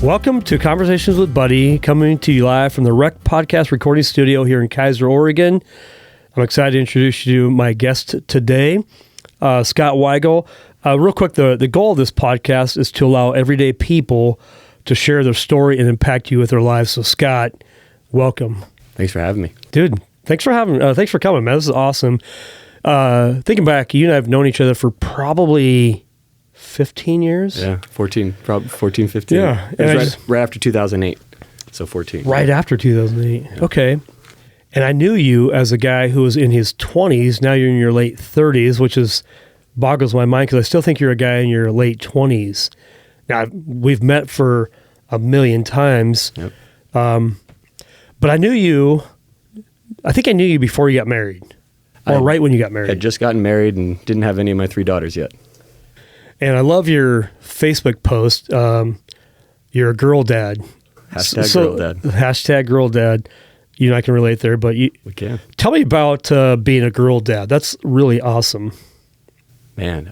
Welcome to Conversations with Buddy, coming to you live from the Rec Podcast recording studio here in Kaiser, Oregon. I'm excited to introduce you to my guest today, Scott.Wiegal. Real quick, the goal of this podcast is to allow everyday people to share their story and impact you with their lives. So, Scott, welcome. Thanks for having me. Dude, thanks for coming, man. This is awesome. Thinking back, you and I have known each other for probably 15 years? Yeah, 14, 15. Yeah. It was right after 2008, so 14. Right after 2008. Yeah. Okay. And I knew you as a guy who was in his 20s. Now you're in your late 30s, which boggles my mind because I still think you're a guy in your late 20s. Now, we've met for a million times. Yep. But I think I knew you before you got married, or right when you got married. I had just gotten married and didn't have any of my 3 daughters yet. And I love your Facebook post. You're a girl dad. Girl dad. Hashtag girl dad. You and I can relate there, but we can. Tell me about being a girl dad. That's really awesome. Man,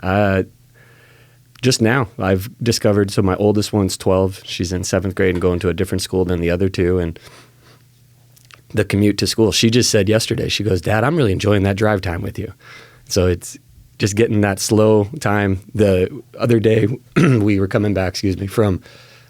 just now I've discovered, so my oldest one's 12. She's in 7th grade and going to a different school than the other two. And the commute to school, she just said yesterday, she goes, "Dad, I'm really enjoying that drive time with you." So it's just getting that slow time. The other day, we were coming back, from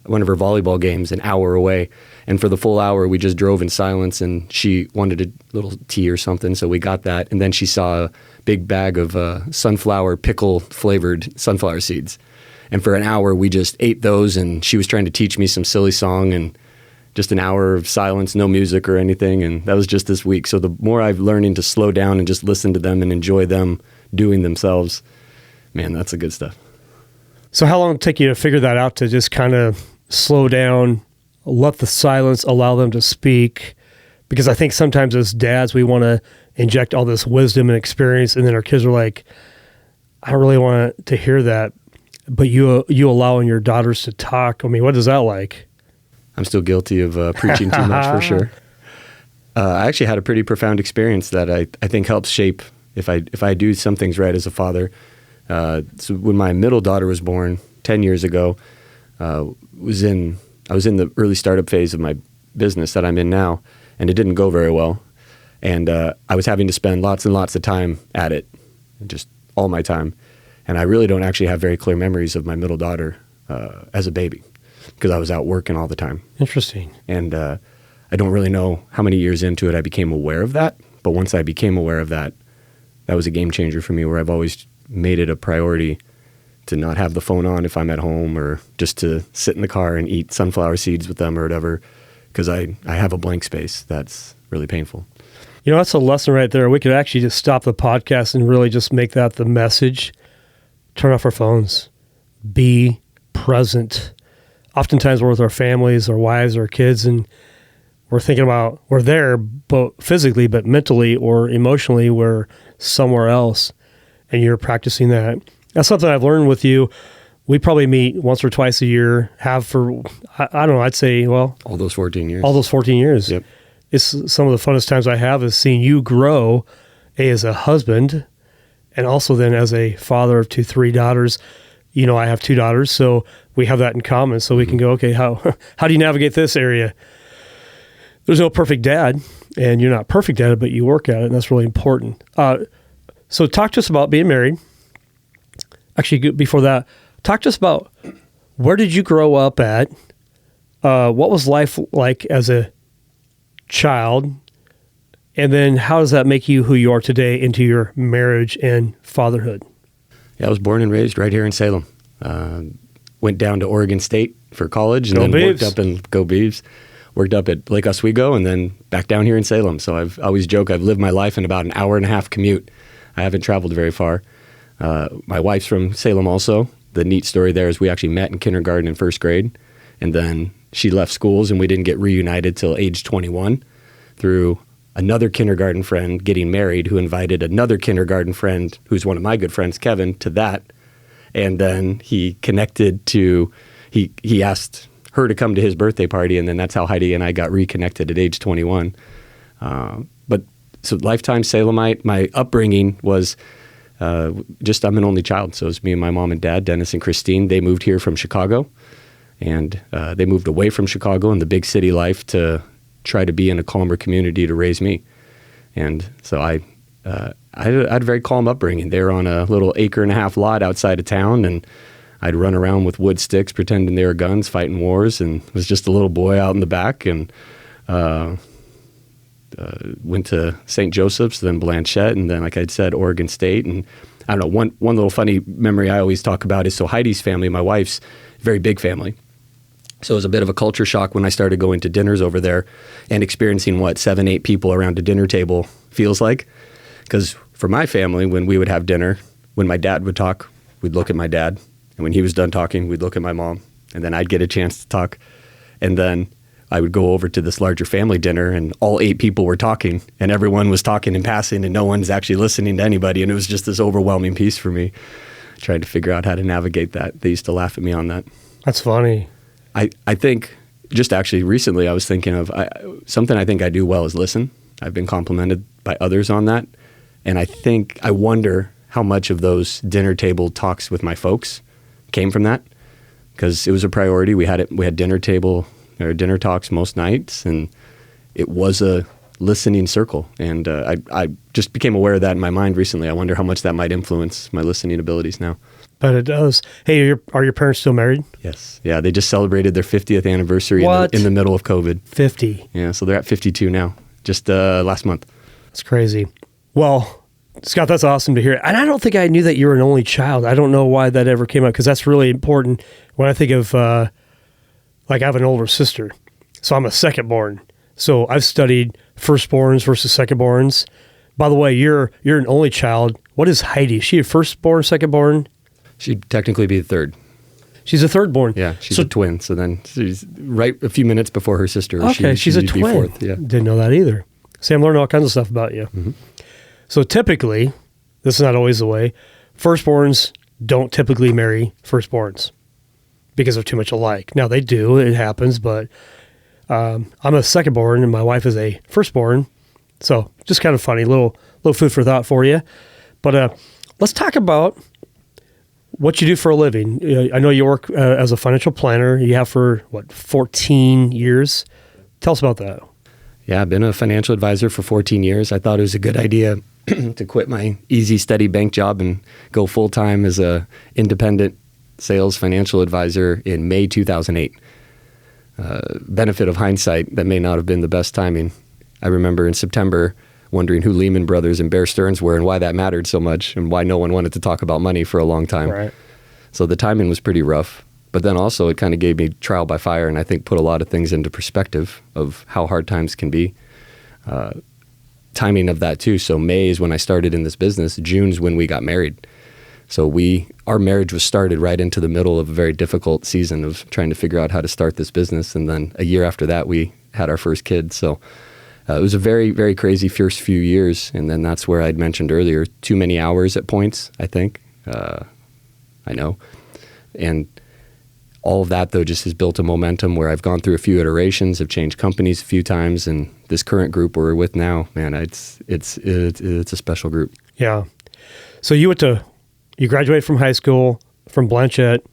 one of her volleyball games, an hour away. And for the full hour, we just drove in silence, and she wanted a little tea or something, so we got that. And then she saw a big bag of sunflower pickle-flavored sunflower seeds. And for an hour, we just ate those, and she was trying to teach me some silly song, and just an hour of silence, no music or anything. And that was just this week. So the more I've learning to slow down and just listen to them and enjoy them doing themselves, man, that's the good stuff. So how long did it take you to figure that out, to just kind of slow down, let the silence allow them to speak? Because I think sometimes as dads, we want to inject all this wisdom and experience, and then our kids are like, I don't really want to hear that. But you allowing your daughters to talk, I mean, what is that like? I'm still guilty of preaching too much, for sure. I actually had a pretty profound experience that I think helps shape if I do some things right as a father. So when my middle daughter was born 10 years ago, I was in the early startup phase of my business that I'm in now, and it didn't go very well. And I was having to spend lots and lots of time at it, just all my time. And I really don't actually have very clear memories of my middle daughter as a baby, because I was out working all the time. Interesting. And I don't really know how many years into it I became aware of that. But once I became aware of that, that was a game changer for me, where I've always made it a priority to not have the phone on if I'm at home, or just to sit in the car and eat sunflower seeds with them or whatever, because I have a blank space that's really painful. You know, that's a lesson right there. We could actually just stop the podcast and really just make that the message. Turn off our phones. Be present. Oftentimes we're with our families, our wives, our kids, and we're thinking about, we're there both physically, but mentally or emotionally we're somewhere else, and you're practicing that. That's something I've learned with you. We probably meet once or twice a year, have for, I don't know, I'd say, well, all those 14 years. All those 14 years. Yep. It's some of the funnest times I have is seeing you grow, as a husband, and also then as a father of 3 daughters. You know, I have 2 daughters, so we have that in common. So we can go, okay, how do you navigate this area? There's no perfect dad, and you're not perfect at it, but you work at it, and that's really important. So talk to us about being married. Actually, before that, talk to us about, where did you grow up at? What was life like as a child? And then how does that make you who you are today into your marriage and fatherhood? Yeah, I was born and raised right here in Salem. Went down to Oregon State for college, and then worked up at Lake Oswego, and then back down here in Salem. So I've always joked I've lived my life in about an hour and a half commute. I haven't traveled very far. My wife's from Salem also. The neat story there is we actually met in kindergarten and 1st grade, and then she left schools, and we didn't get reunited till age 21 through another kindergarten friend getting married, who invited another kindergarten friend, who's one of my good friends, Kevin, to that. And then he asked her to come to his birthday party, and then that's how Heidi and I got reconnected at age 21. But so lifetime Salemite. My upbringing was I'm an only child, so it's me and my mom and dad, Dennis and Christine. They moved here from Chicago, And they moved away from Chicago and the big city life to try to be in a calmer community to raise me. And so I had a very calm upbringing. They were on a little 1.5 acre lot outside of town, and I'd run around with wood sticks pretending they were guns, fighting wars, and was just a little boy out in the back. And went to St. Joseph's, then Blanchette, and then, like I said, Oregon State. And I don't know, one little funny memory I always talk about is, so Heidi's family, my wife's, very big family. So it was a bit of a culture shock when I started going to dinners over there and experiencing what 7, 8 people around a dinner table feels like. Because for my family, when we would have dinner, when my dad would talk, we'd look at my dad. And when he was done talking, we'd look at my mom. And then I'd get a chance to talk. And then I would go over to this larger family dinner, and all 8 people were talking, and everyone was talking and passing, and no one's actually listening to anybody. And it was just this overwhelming piece for me, trying to figure out how to navigate that. They used to laugh at me on that. That's funny. I think just actually recently I was thinking of something I think I do well is listen. I've been complimented by others on that. And I wonder how much of those dinner table talks with my folks came from that, because it was a priority. We had dinner table or dinner talks most nights, and it was a listening circle. And I just became aware of that in my mind recently. I wonder how much that might influence my listening abilities now. But it does. Hey, are your parents still married? Yes. Yeah, they just celebrated their 50th anniversary in the middle of COVID. 50. Yeah, so they're at 52 now, just last month. That's crazy. Well, Scott, that's awesome to hear. And I don't think I knew that you were an only child. I don't know why that ever came up, because that's really important when I think of, like, I have an older sister, so I'm a second-born. So I've studied firstborns versus secondborns. By the way, you're an only child. What is Heidi? Is she a firstborn, secondborn? She'd technically be the third. She's a thirdborn. Yeah, she's a twin. So then she's right a few minutes before her sister. Okay, she's a twin. Fourth, yeah. Didn't know that either. See, I'm learning all kinds of stuff about you. Mm-hmm. So typically, this is not always the way, firstborns don't typically marry firstborns because they're too much alike. Now, they do. It happens, but I'm a secondborn, and my wife is a firstborn. So just kind of funny, little food for thought for you. But let's talk about what you do for a living. I know you work as a financial planner. You have for, 14 years? Tell us about that. Yeah, I've been a financial advisor for 14 years. I thought it was a good idea to quit my easy, steady bank job and go full-time as a independent sales financial advisor in May 2008. Benefit of hindsight, that may not have been the best timing. I remember in September wondering who Lehman Brothers and Bear Stearns were and why that mattered so much and why no one wanted to talk about money for a long time. Right. So the timing was pretty rough. But then also it kind of gave me trial by fire, and I think put a lot of things into perspective of how hard times can be. Timing of that too. So May is when I started in this business. June's when we got married. So our marriage was started right into the middle of a very difficult season of trying to figure out how to start this business. And then a year after that, we had our first kid. So it was a very, very crazy first few years. And then that's where I'd mentioned earlier, too many hours at points, I think. I know. And all of that, though, just has built a momentum where I've gone through a few iterations, have changed companies a few times, and this current group we're with now, man, it's a special group. Yeah. So you graduated from high school, from Blanchette.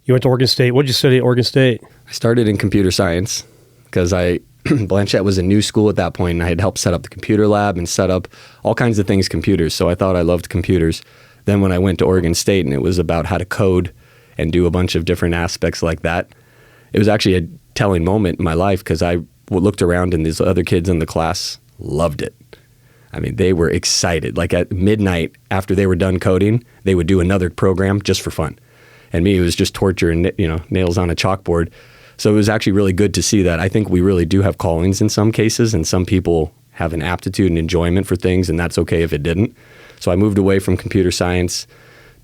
You went to Oregon State. What did you study at Oregon State? I started in computer science because Blanchette was a new school at that point, and I had helped set up the computer lab and set up all kinds of things computers. So I thought I loved computers. Then when I went to Oregon State, and it was about how to code and do a bunch of different aspects like that, it was actually a telling moment in my life, because I looked around and these other kids in the class loved it. I mean, they were excited. Like at midnight, after they were done coding, they would do another program just for fun. And me, it was just torture and nails on a chalkboard. So it was actually really good to see that. I think we really do have callings in some cases, and some people have an aptitude and enjoyment for things, and that's okay if it didn't. So I moved away from computer science,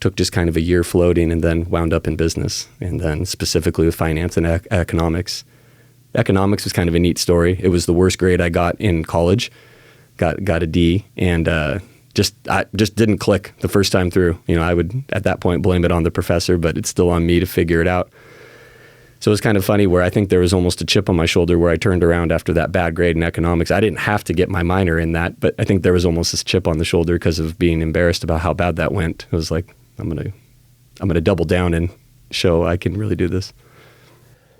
took just kind of a year floating, and then wound up in business, and then specifically with finance and economics. Economics was kind of a neat story. It was the worst grade I got in college, got a D, and just didn't click the first time through. I would at that point blame it on the professor, but it's still on me to figure it out. So it was kind of funny where I think there was almost a chip on my shoulder where I turned around after that bad grade in economics. I didn't have to get my minor in that, but I think there was almost this chip on the shoulder because of being embarrassed about how bad that went. It was like, I'm gonna double down and show I can really do this.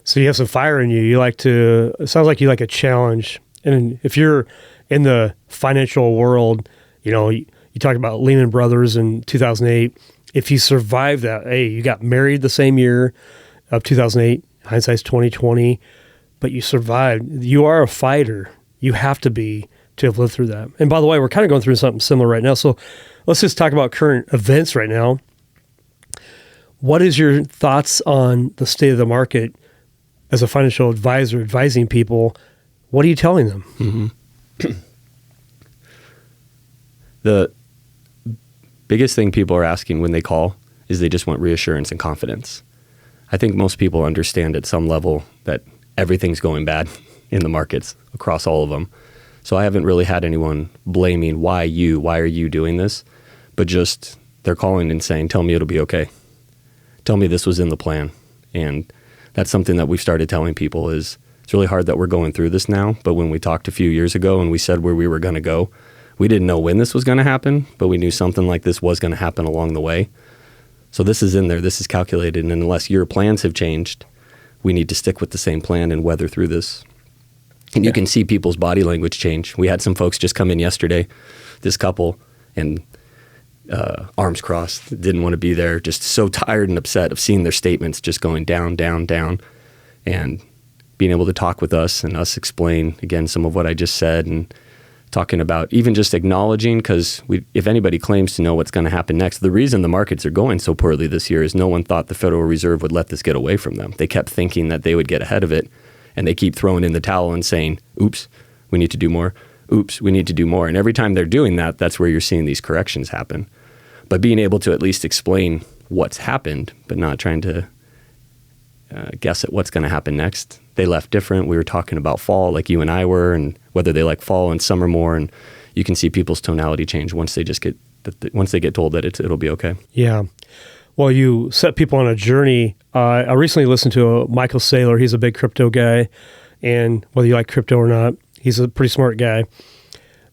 So you have some fire in you. It sounds like you like a challenge. And if you're in the financial world, you talk about Lehman Brothers in 2008. If you survive that, hey, you got married the same year of 2008, hindsight's 2020, but you survived. You are a fighter. You have to be to have lived through that. And by the way, we're kind of going through something similar right now. So let's just talk about current events right now. What is your thoughts on the state of the market as a financial advisor advising people? What are you telling them? Mm-hmm. The biggest thing people are asking when they call is they just want reassurance and confidence. I think most people understand at some level that everything's going bad in the markets across all of them. So I haven't really had anyone blaming why are you doing this, but just they're calling and saying, tell me it'll be okay. Tell me this was in the plan. And that's something that we've started telling people is it's really hard that we're going through this now. But when we talked a few years ago and we said where we were going to go, we didn't know when this was going to happen, but we knew something like this was going to happen along the way. So this is in there. This is calculated. And unless your plans have changed, we need to stick with the same plan and weather through this. And you can see people's body language change. We had some folks just come in yesterday, this couple, and arms crossed, didn't want to be there, just so tired and upset of seeing their statements just going down, down, down, and being able to talk with us and us explain, again, some of what I just said and talking about even just acknowledging, because if anybody claims to know what's going to happen next, the reason the markets are going so poorly this year is no one thought the Federal Reserve would let this get away from them. They kept thinking that they would get ahead of it, and they keep throwing in the towel and saying, oops, we need to do more. Oops, we need to do more. And every time they're doing that, that's where you're seeing these corrections happen. But being able to at least explain what's happened, but not trying to guess at what's going to happen next. They left different. We were talking about fall like you and I were, and whether they like fall and summer more. And you can see people's tonality change once they just get told that it'll be okay. Yeah. Well, you set people on a journey. I recently listened to Michael Saylor. He's a big crypto guy. And whether you like crypto or not, he's a pretty smart guy.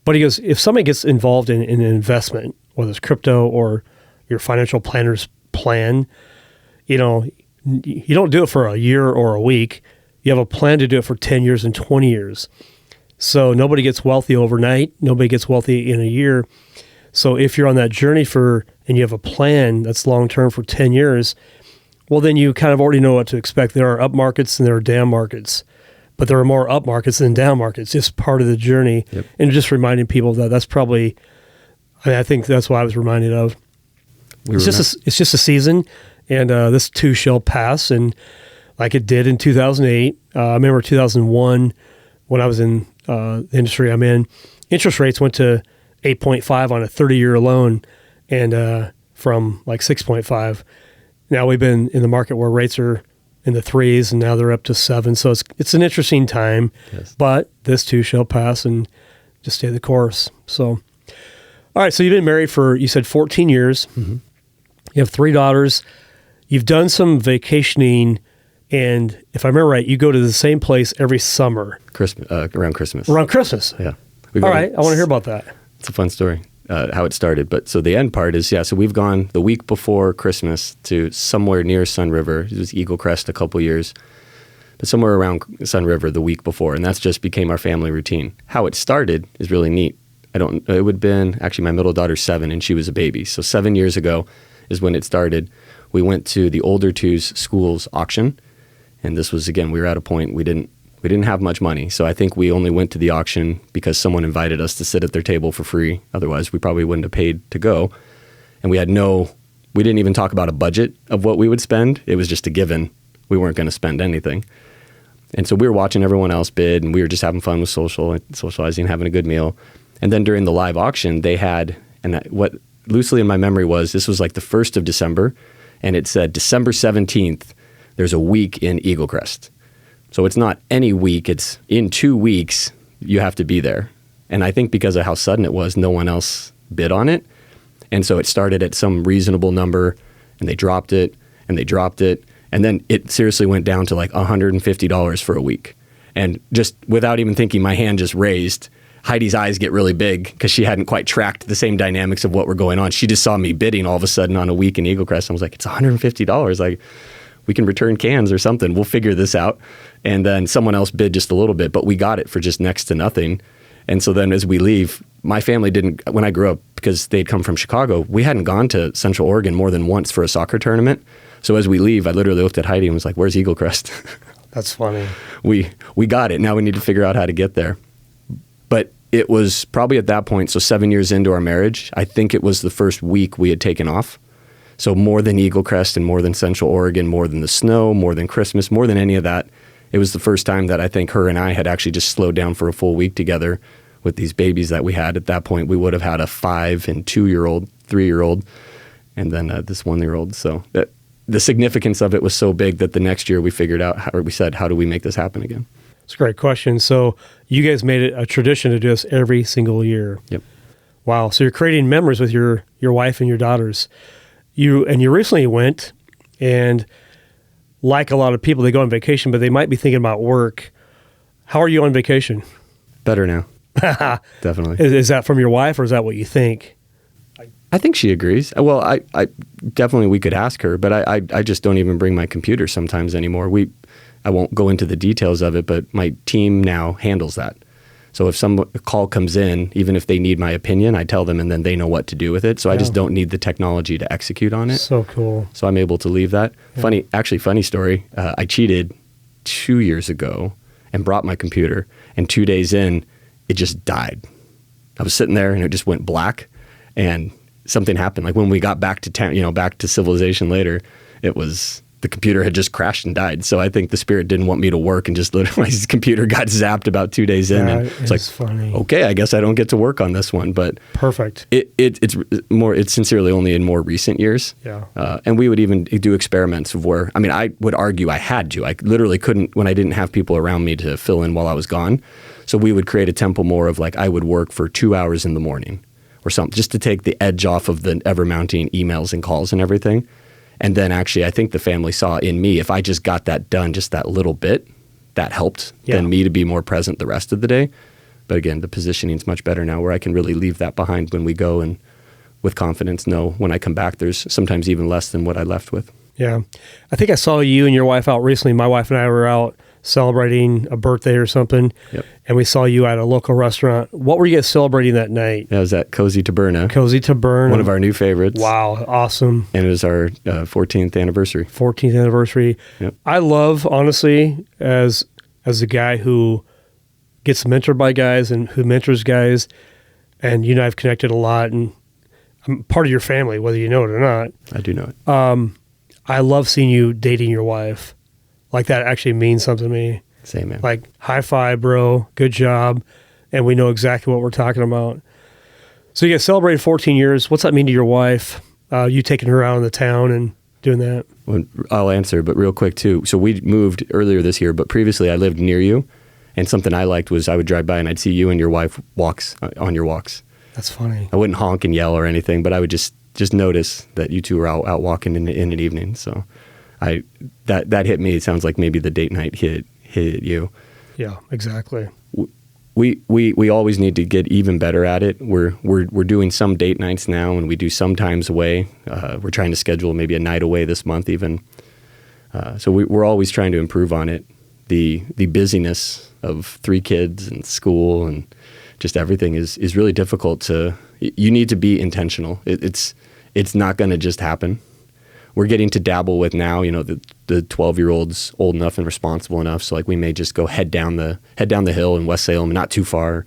But he goes, if somebody gets involved in an investment, whether it's crypto or your financial planner's plan, you don't do it for a year or a week. You have a plan to do it for 10 years and 20 years. So nobody gets wealthy overnight. Nobody gets wealthy in a year. So if you're on that journey and you have a plan that's long-term for 10 years, well, then you kind of already know what to expect. There are up markets and there are down markets, but there are more up markets than down markets. Just part of the journey. Yep. And just reminding people that that's probably, I think that's what I was reminded of. It's just a season, and this too shall pass. And like it did in 2008, I remember 2001 when I was in the industry I'm in, interest rates went to 8.5 on a 30-year loan, and from like 6.5. Now we've been in the market where rates are in the 3s, and now they're up to 7. So it's an interesting time, yes. But this too shall pass, and just stay the course. So, all right. So you've been married for, you said 14 years. Mm-hmm. You have 3 daughters. You've done some vacationing, and if I remember right, you go to the same place every summer. Around Christmas. Around Christmas. Yeah. All right. I want to hear about that. It's a fun story, how it started. But so the end part is, so we've gone the week before Christmas to somewhere near Sun River. It was Eagle Crest a couple years, but somewhere around Sun River the week before. And that's just became our family routine. How it started is really neat. It would have been, actually my middle daughter's 7 and she was a baby. So 7 years ago is when it started. We went to the older two's school's auction. And this was, again, we were at a point we didn't have much money. So I think we only went to the auction because someone invited us to sit at their table for free. Otherwise, we probably wouldn't have paid to go. And we didn't even talk about a budget of what we would spend. It was just a given. We weren't going to spend anything. And so we were watching everyone else bid, and we were just having fun with socializing, having a good meal. And then during the live auction, they had, what loosely in my memory was, this was like the 1st of December, and it said December 17th, there's a week in Eagle Crest. So it's not any week, it's in 2 weeks, you have to be there. And I think because of how sudden it was, no one else bid on it. And so it started at some reasonable number, and they dropped it, and they dropped it. And then it seriously went down to like $150 for a week. And just without even thinking, my hand just raised. Heidi's eyes get really big because she hadn't quite tracked the same dynamics of what were going on. She just saw me bidding all of a sudden on a week in Eagle Crest. I was like, it's $150. Like, we can return cans or something. We'll figure this out. And then someone else bid just a little bit, but we got it for just next to nothing. And so then as we leave, my family didn't, when I grew up, because they'd come from Chicago, we hadn't gone to Central Oregon more than once for a soccer tournament. So as we leave, I literally looked at Heidi and was like, where's Eagle Crest? That's funny. We got it. Now we need to figure out how to get there. But it was probably at that point, so 7 years into our marriage, I think it was the first week we had taken off. So more than Eagle Crest and more than Central Oregon, more than the snow, more than Christmas, more than any of that, it was the first time that I think her and I had actually just slowed down for a full week together with these babies that we had. At that point, we would have had a 5 and 2-year-old, 3-year-old, and then this 1-year-old. So the significance of it was so big that the next year we figured out, or we said, how do we make this happen again? It's a great question. So you guys made it a tradition to do this every single year. Yep. Wow. So you're creating memories with your wife and your daughters. You recently went, and like a lot of people, they go on vacation, but they might be thinking about work. How are you on vacation? Better now. Definitely. Is that from your wife, or is that what you think? I think she agrees. Well, I definitely, we could ask her, but I just don't even bring my computer sometimes anymore. I won't go into the details of it, but my team now handles that. So if a call comes in, even if they need my opinion, I tell them, and then they know what to do with it. So I just don't need the technology to execute on it. So cool. So I'm able to leave that. Yeah. Funny story. I cheated 2 years ago and brought my computer, and 2 days in, it just died. I was sitting there and it just went black, and something happened. Like when we got back to town, back to civilization later, the computer had just crashed and died. So I think the spirit didn't want me to work, and just literally my computer got zapped about 2 days in. And it's like, funny. Okay, I guess I don't get to work on this one. But perfect. It's sincerely only in more recent years. Yeah. And we would even do experiments of where, I would argue I had to. I literally couldn't when I didn't have people around me to fill in while I was gone. So we would create a tempo more of like I would work for 2 hours in the morning or something, just to take the edge off of the ever-mounting emails and calls and everything. And then actually, I think the family saw in me, if I just got that done, just that little bit, that helped than me to be more present the rest of the day. But again, the positioning is much better now, where I can really leave that behind when we go, and with confidence know when I come back, there's sometimes even less than what I left with. Yeah. I think I saw you and your wife out recently. My wife and I were out celebrating a birthday or something. Yep. And we saw you at a local restaurant. What were you guys celebrating that night? That was at Cozy Taberna. Cozy Taberna. One of our new favorites. Wow. Awesome. And it was our 14th anniversary. 14th anniversary. Yep. I love, honestly, as a guy who gets mentored by guys and who mentors guys, and you and I have connected a lot, and I'm part of your family, whether you know it or not. I do know it. I love seeing you dating your wife. Like, that actually means something to me. Same, man. Like, high five, bro. Good job. And we know exactly what we're talking about. So you guys celebrated 14 years. What's that mean to your wife? You taking her out in the town and doing that? Well, I'll answer, but real quick too. So we moved earlier this year, but previously I lived near you. And something I liked was I would drive by and I'd see you and your wife on your walks. That's funny. I wouldn't honk and yell or anything, but I would just notice that you two were out walking in an evening. So that hit me. It sounds like maybe the date night hit you. Yeah, exactly. We always need to get even better at it. We're doing some date nights now, and we do sometimes away. We're trying to schedule maybe a night away this month even. So we're always trying to improve on it. The busyness of 3 kids and school and just everything is really difficult you need to be intentional. It's not going to just happen. We're getting to dabble with now, the 12-year-old's old enough and responsible enough. So like we may just go head down the hill in West Salem, not too far.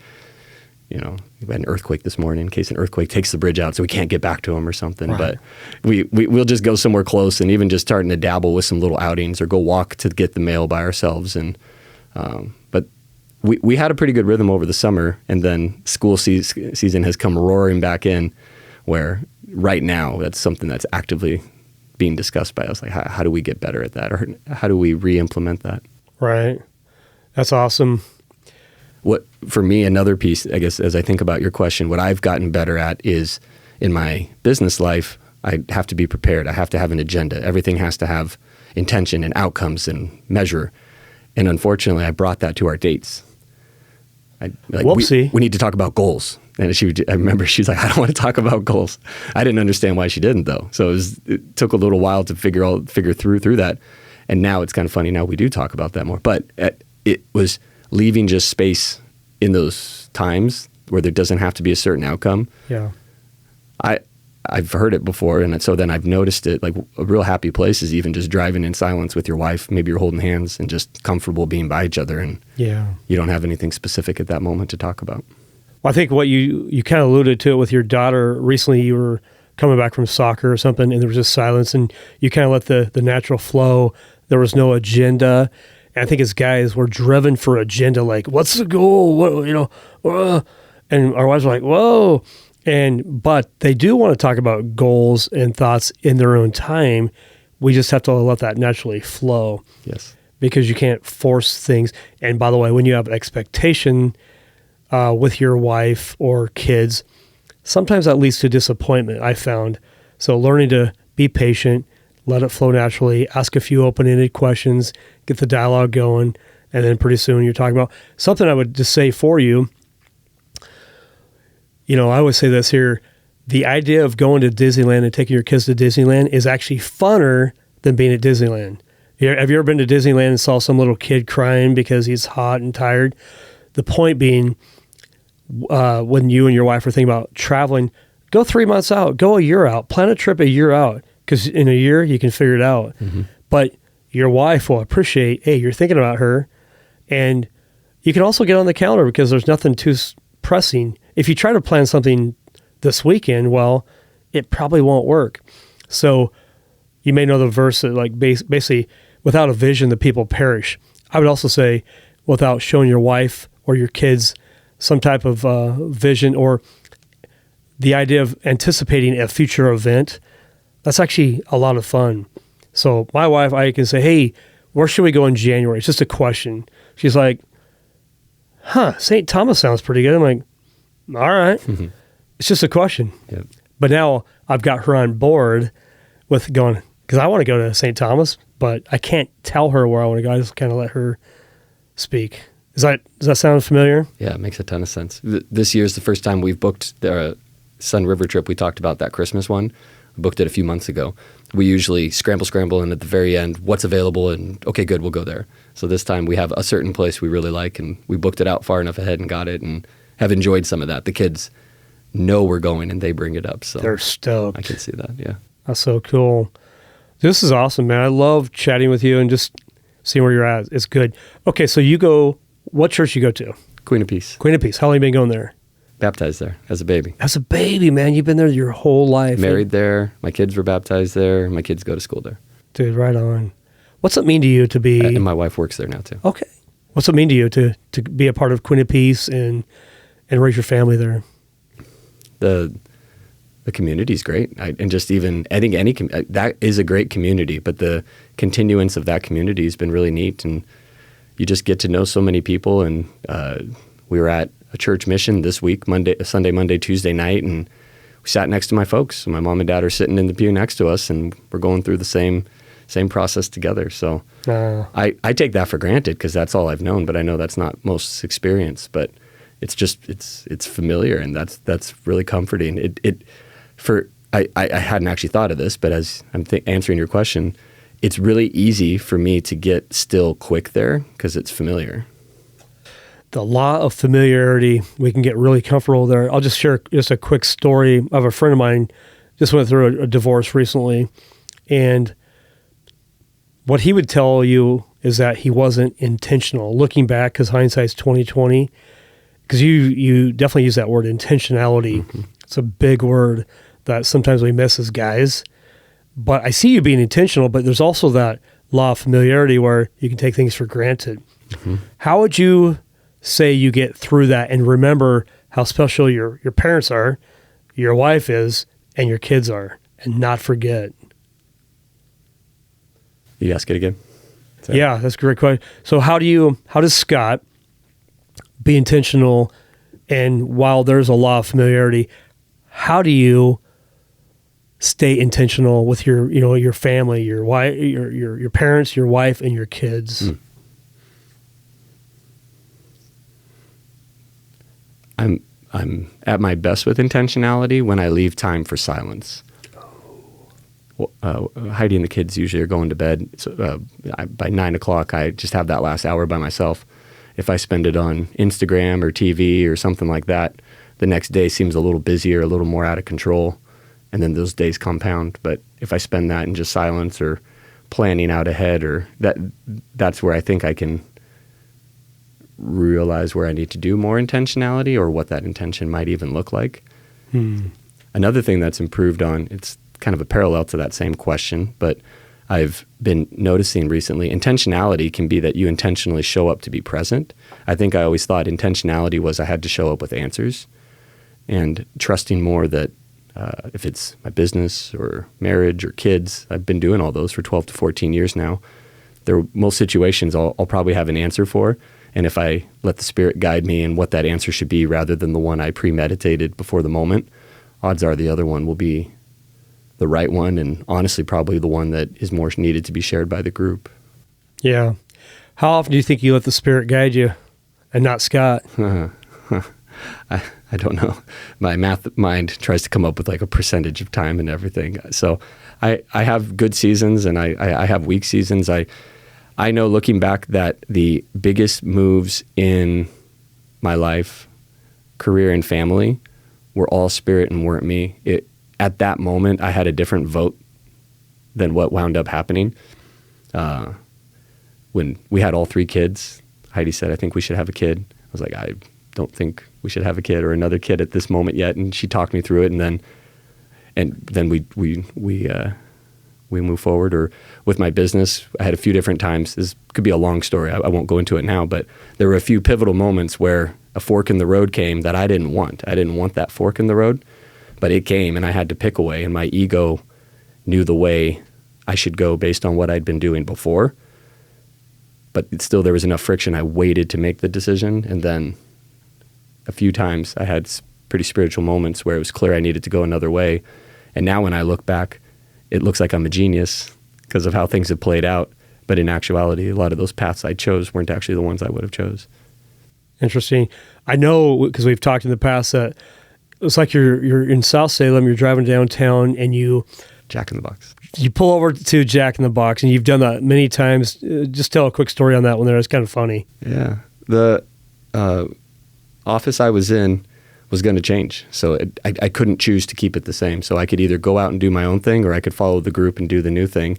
We had an earthquake this morning in case an earthquake takes the bridge out, so we can't get back to him or something. Right. But we'll just go somewhere close, and even just starting to dabble with some little outings or go walk to get the mail by ourselves. And but we had a pretty good rhythm over the summer, and then school season has come roaring back in, where right now that's something that's actively being discussed by us. Like, how do we get better at that, or how do we re-implement that? Right. That's awesome. What, for me, another piece, I guess, as I think about your question, what I've gotten better at is in my business life, I have to be prepared. I have to have an agenda. Everything has to have intention and outcomes and measure. And unfortunately, I brought that to our dates. Whoopsie. We need to talk about goals. And I remember she was like, I don't want to talk about goals. I didn't understand why she didn't, though. So it took a little while to figure through that. And now it's kind of funny. Now we do talk about that more. But it was leaving just space in those times where there doesn't have to be a certain outcome. Yeah. I've heard it before, and so then I've noticed it. Like a real happy place is even just driving in silence with your wife. Maybe you're holding hands and just comfortable being by each other, and you don't have anything specific at that moment to talk about. Well, I think what you kind of alluded to it with your daughter recently. You were coming back from soccer or something, and there was just silence, and you kind of let the natural flow. There was no agenda. And I think as guys, we're driven for agenda. Like, what's the goal? What, and our wives are like, whoa. But they do want to talk about goals and thoughts in their own time. We just have to let that naturally flow. Yes. Because you can't force things. And by the way, when you have expectation with your wife or kids, sometimes that leads to disappointment, I found. So learning to be patient, let it flow naturally, ask a few open-ended questions, get the dialogue going, and then pretty soon you're talking about something I would just say for you. I always say this here, the idea of going to Disneyland and taking your kids to Disneyland is actually funner than being at Disneyland. Have you ever been to Disneyland and saw some little kid crying because he's hot and tired? The point being, when you and your wife are thinking about traveling, go 3 months out, go a year out, plan a trip a year out, because in a year you can figure it out. Mm-hmm. But your wife will appreciate, hey, you're thinking about her, and you can also get on the calendar because there's nothing too pressing. If you try to plan something this weekend, well, it probably won't work. So you may know the verse that like basically, without a vision, the people perish. I would also say without showing your wife or your kids some type of vision or the idea of anticipating a future event, that's actually a lot of fun. So my wife, I can say, hey, where should we go in January? It's just a question. She's like, St. Thomas sounds pretty good. I'm like, all right. Mm-hmm. It's just a question. Yep. But now I've got her on board with going, because I want to go to St. Thomas, but I can't tell her where I want to go. I just kind of let her speak. Does that sound familiar? Yeah, it makes a ton of sense. This year is the first time we've booked the Sun River trip. We talked about that Christmas one. We booked it a few months ago. We usually scramble, and at the very end, what's available, and okay, good, we'll go there. So this time we have a certain place we really like, and we booked it out far enough ahead and got it, and have enjoyed some of that. The kids know we're going, and they bring it up. So they're stoked. I can see that, yeah. That's so cool. This is awesome, man. I love chatting with you and just seeing where you're at. It's good. Okay, so you go, what church you go to? Queen of Peace. Queen of Peace. How long have you been going there? Baptized there as a baby. As a baby, man. You've been there your whole life. Married there. My kids were baptized there. My kids go to school there. Dude, right on. What's it mean to you to be... And my wife works there now, too. Okay. What's it mean to you to be a part of Queen of Peace and raise your family there? The community's great. I think that is a great community, but the continuance of that community has been really neat, and you just get to know so many people. And we were at a church mission this week, Sunday, Monday, Tuesday night, and we sat next to my folks. My mom and dad are sitting in the pew next to us, and we're going through the same process together. So I take that for granted because that's all I've known, but I know that's not most experience. But it's familiar, and that's really comforting. I hadn't actually thought of this, but as I'm answering your question, it's really easy for me to get still quick there because it's familiar. The law of familiarity, we can get really comfortable there. I'll just share just a quick story of a friend of mine just went through a divorce recently, and what he would tell you is that he wasn't intentional. Looking back, because hindsight's 20/20, because you definitely use that word intentionality. Mm-hmm. It's a big word that sometimes we miss as guys. But I see you being intentional, but there's also that law of familiarity where you can take things for granted. Mm-hmm. How would you say you get through that and remember how special your parents are, your wife is, and your kids are, and not forget? You ask it again? Yeah, that's a great question. So how does Scott be intentional, and while there's a law of familiarity, how do you stay intentional with your family, your wife, your parents, your wife, and your kids? I'm at my best with intentionality when I leave time for silence. Heidi and the kids usually are going to bed. So by 9 o'clock, I just have that last hour by myself. If I spend it on Instagram or TV or something like that, the next day seems a little busier, a little more out of control, and then those days compound. But if I spend that in just silence or planning out ahead, or that's where I think I can realize where I need to do more intentionality or what that intention might even look like. Another thing that's improved on, it's kind of a parallel to that same question, but I've been noticing recently, intentionality can be that you intentionally show up to be present. I think I always thought intentionality was I had to show up with answers, and trusting more that if it's my business or marriage or kids, I've been doing all those for 12 to 14 years now. Most situations I'll probably have an answer for. And if I let the Spirit guide me in what that answer should be rather than the one I premeditated before the moment, odds are the other one will be the right one, and honestly probably the one that is more needed to be shared by the group. Yeah. How often do you think you let the Spirit guide you and not Scott? I don't know. My math mind tries to come up with like a percentage of time and everything. So I have good seasons and I have weak seasons. I know looking back that the biggest moves in my life, career and family, were all Spirit and weren't me. At that moment, I had a different vote than what wound up happening. When we had all 3 kids, Heidi said, I think we should have a kid. I was like, I don't think we should have a kid or another kid at this moment yet. And she talked me through it, and then we move forward. Or with my business, I had a few different times. This could be a long story. I won't go into it now, but there were a few pivotal moments where a fork in the road came that I didn't want. I didn't want that fork in the road, but it came and I had to pick a way, and my ego knew the way I should go based on what I'd been doing before. But still there was enough friction. I waited to make the decision, and then a few times I had pretty spiritual moments where it was clear I needed to go another way. And now when I look back, it looks like I'm a genius because of how things have played out. But in actuality, a lot of those paths I chose weren't actually the ones I would have chose. Interesting. I know, because we've talked in the past, that it's like you're in South Salem, you're driving downtown, and you Jack in the Box. You pull over to Jack in the Box, and you've done that many times. Just tell a quick story on that one there. It's kind of funny. Yeah. The office I was in was going to change. So I couldn't choose to keep it the same. So I could either go out and do my own thing, or I could follow the group and do the new thing.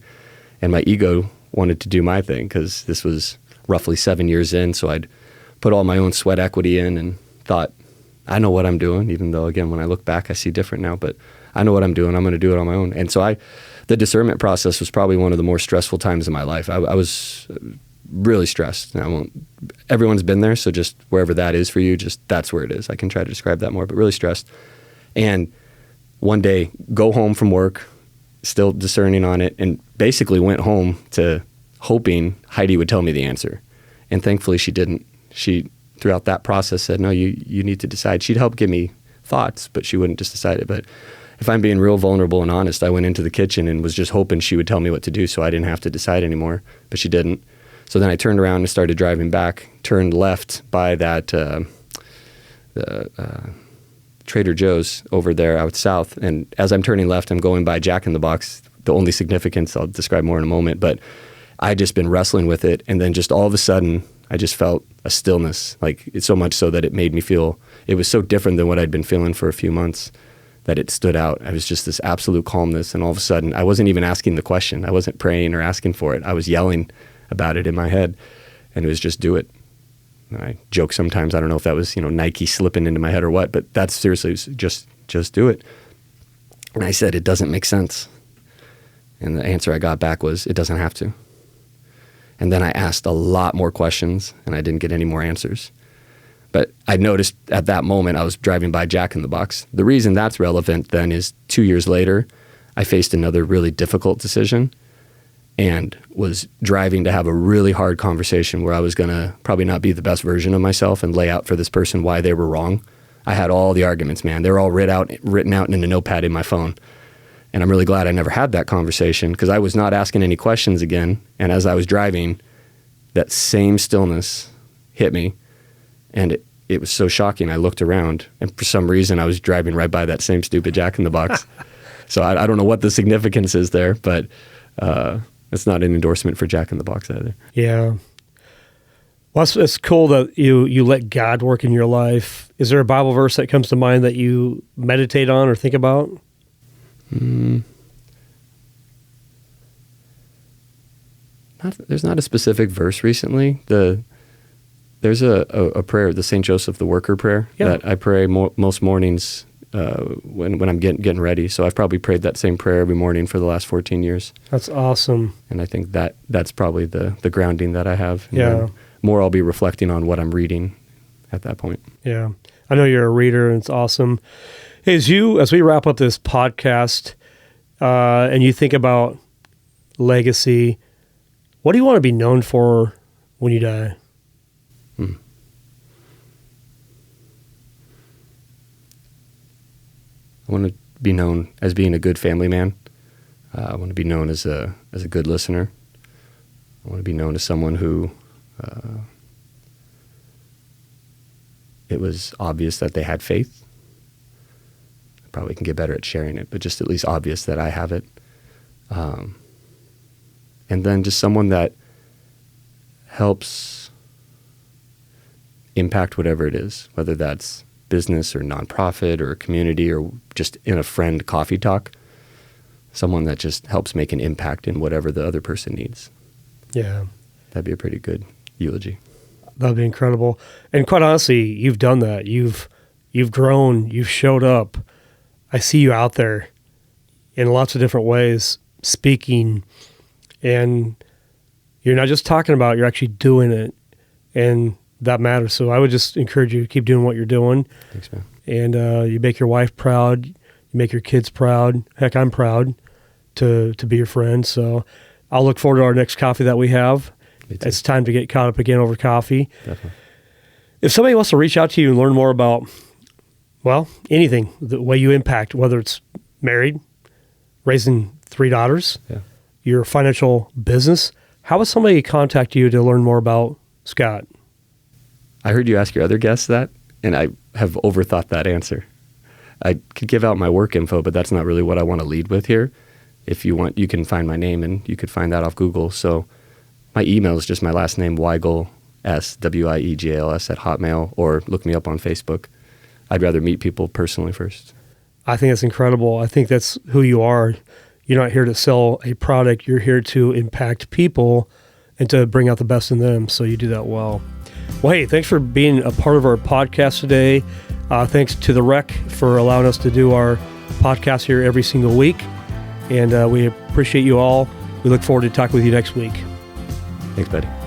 And my ego wanted to do my thing because this was roughly 7 years in. So I'd put all my own sweat equity in and thought, I know what I'm doing, even though, again, when I look back, I see different now. But I know what I'm doing. I'm going to do it on my own. And so the discernment process was probably one of the more stressful times in my life. I was really stressed. Everyone's been there, so just wherever that is for you, just that's where it is. I can try to describe that more, but really stressed. And one day, go home from work, still discerning on it, and basically went home to hoping Heidi would tell me the answer. And thankfully she didn't. She, throughout that process, said, no, you need to decide. She'd help give me thoughts, but she wouldn't just decide it. But if I'm being real vulnerable and honest, I went into the kitchen and was just hoping she would tell me what to do so I didn't have to decide anymore, but she didn't. So then I turned around and started driving back, turned left by that Trader Joe's over there out south. And as I'm turning left, I'm going by Jack in the Box. The only significance I'll describe more in a moment, but I'd just been wrestling with it. And then just all of a sudden, I just felt a stillness, like it's so much so that it made me feel, it was so different than what I'd been feeling for a few months that it stood out. I was just this absolute calmness. And all of a sudden, I wasn't even asking the question. I wasn't praying or asking for it. I was yelling about it in my head, and it was just do it. And I joke sometimes, I don't know if that was, Nike slipping into my head or what, but that's seriously just do it. And I said, it doesn't make sense. And the answer I got back was, it doesn't have to. And then I asked a lot more questions, and I didn't get any more answers. But I noticed at that moment I was driving by Jack in the Box. The reason that's relevant then is 2 years later, I faced another really difficult decision and was driving to have a really hard conversation where I was going to probably not be the best version of myself and lay out for this person why they were wrong. I had all the arguments, man. They were all written out in a notepad in my phone. And I'm really glad I never had that conversation because I was not asking any questions again. And as I was driving, that same stillness hit me. And it was so shocking. I looked around, and for some reason, I was driving right by that same stupid Jack in the Box. So I don't know what the significance is there, but it's not an endorsement for Jack in the Box either. Yeah. Well, it's cool that you let God work in your life. Is there a Bible verse that comes to mind that you meditate on or think about? There's not a specific verse recently. There's a prayer, the St. Joseph the Worker prayer, that I pray most mornings when I'm getting ready. So I've probably prayed that same prayer every morning for the last 14 years. That's awesome. And I think that's probably the grounding that I have. And yeah. then more I'll be reflecting on what I'm reading at that point. Yeah. I know you're a reader, and it's awesome. Hey, as we wrap up this podcast, and you think about legacy, what do you want to be known for when you die? I want to be known as being a good family man. I want to be known as a good listener. I want to be known as someone who it was obvious that they had faith. I probably can get better at sharing it, but just at least obvious that I have it. And then just someone that helps impact whatever it is, whether that's business or nonprofit or community or just in a friend coffee talk, someone that just helps make an impact in whatever the other person needs. Yeah. That'd be a pretty good eulogy. That'd be incredible. And quite honestly, you've done that. You've grown, you've showed up. I see you out there in lots of different ways, speaking, and you're not just talking about it, you're actually doing it. And that matters. So I would just encourage you to keep doing what you're doing. Thanks, man. And you make your wife proud. You make your kids proud. Heck, I'm proud to be your friend. So I'll look forward to our next coffee that we have. It's time to get caught up again over coffee. Definitely. If somebody wants to reach out to you and learn more about, well, anything, the way you impact, whether it's married, raising 3 daughters, your financial business, how would somebody contact you to learn more about Scott? I heard you ask your other guests that, and I have overthought that answer. I could give out my work info, but that's not really what I want to lead with here. If you want, you can find my name, and you could find that off Google. So my email is just my last name, Wiegal, Wiegals at Hotmail, or look me up on Facebook. I'd rather meet people personally first. I think that's incredible. I think that's who you are. You're not here to sell a product. You're here to impact people and to bring out the best in them. So you do that well. Well, hey, thanks for being a part of our podcast today. Thanks to The Rec for allowing us to do our podcast here every single week. And we appreciate you all. We look forward to talking with you next week. Thanks, buddy.